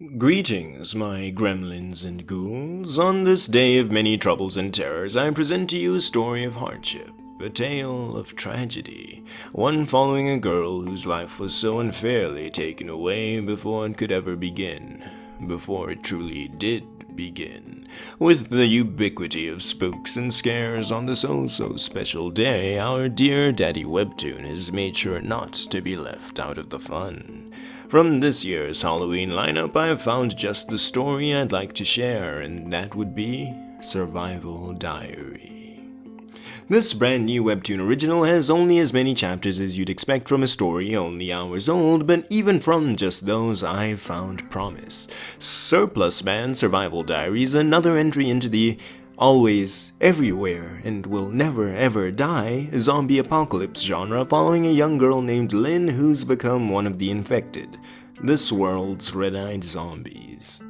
Greetings, my gremlins and ghouls. On this day of many troubles and terrors, I present to you a story of hardship, a tale of tragedy, one following a girl whose life was so unfairly taken away before it could ever begin, before it truly did begin. With the ubiquity of spooks and scares on this oh-so-special day, our dear Daddy Webtoon has made sure not to be left out of the fun. From this year's Halloween lineup, I have found just the story I'd like to share, and that would be Survival Diary. This brand new Webtoon original has only as many chapters as you'd expect from a story only hours old, but even from just those, I've found promise. Surplus Man Survival Diary is another entry into the always, everywhere, and will never ever die zombie apocalypse genre following a young girl named Lynn who's become one of the infected, this world's red-eyed zombies.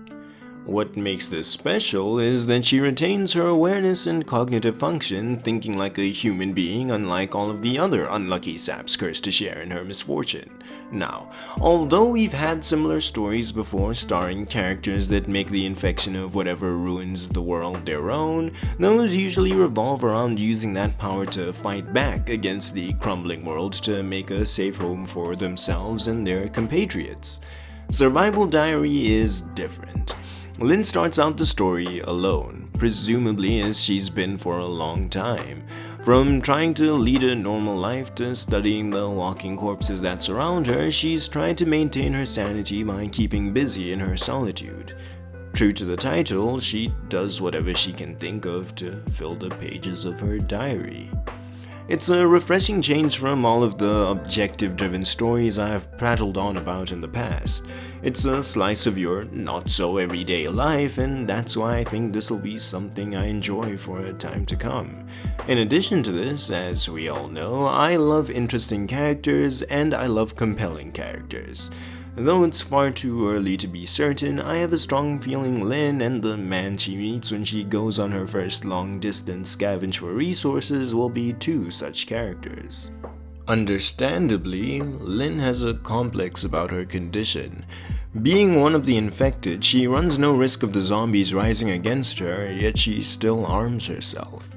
What makes this special is that she retains her awareness and cognitive function, thinking like a human being unlike all of the other unlucky saps cursed to share in her misfortune. Now, although we've had similar stories before starring characters that make the infection of whatever ruins the world their own, those usually revolve around using that power to fight back against the crumbling world to make a safe home for themselves and their compatriots. Survival Diary is different. Lynn starts out the story alone, presumably as she's been for a long time. From trying to lead a normal life to studying the walking corpses that surround her, she's tried to maintain her sanity by keeping busy in her solitude. True to the title, she does whatever she can think of to fill the pages of her diary. It's a refreshing change from all of the objective-driven stories I've prattled on about in the past. It's a slice of your not-so-everyday life, and that's why I think this'll be something I enjoy for a time to come. In addition to this, as we all know, I love interesting characters and I love compelling characters. Though it's far too early to be certain, I have a strong feeling Lynn and the man she meets when she goes on her first long-distance scavenge for resources will be two such characters. Understandably, Lynn has a complex about her condition. Being one of the infected, she runs no risk of the zombies rising against her, yet she still arms herself.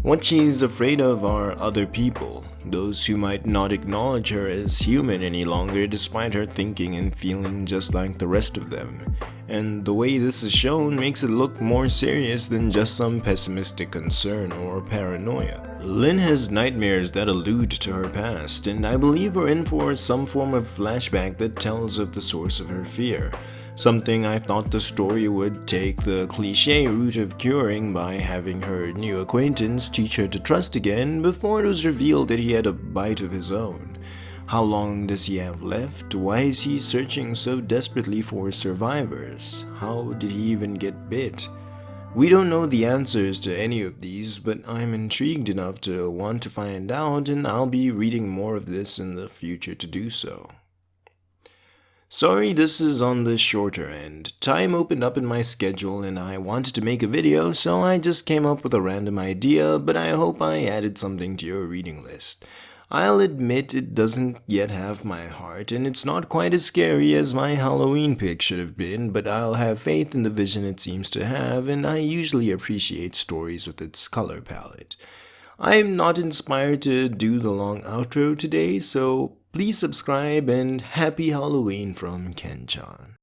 What she's afraid of are other people, those who might not acknowledge her as human any longer despite her thinking and feeling just like the rest of them. And the way this is shown makes it look more serious than just some pessimistic concern or paranoia. Lynn has nightmares that allude to her past, and I believe we're in for some form of flashback that tells of the source of her fear. Something I thought the story would take the cliché route of curing by having her new acquaintance teach her to trust again before it was revealed that he had a bite of his own. How long does he have left? Why is he searching so desperately for survivors? How did he even get bit? We don't know the answers to any of these, but I'm intrigued enough to want to find out, and I'll be reading more of this in the future to do so. Sorry this is on the shorter end. Time opened up in my schedule and I wanted to make a video, so I just came up with a random idea, but I hope I added something to your reading list. I'll admit it doesn't yet have my heart, and it's not quite as scary as my Halloween pick should have been, but I'll have faith in the vision it seems to have, and I usually appreciate stories with its color palette. I'm not inspired to do the long outro today, so please subscribe and happy Halloween from Ken-chan.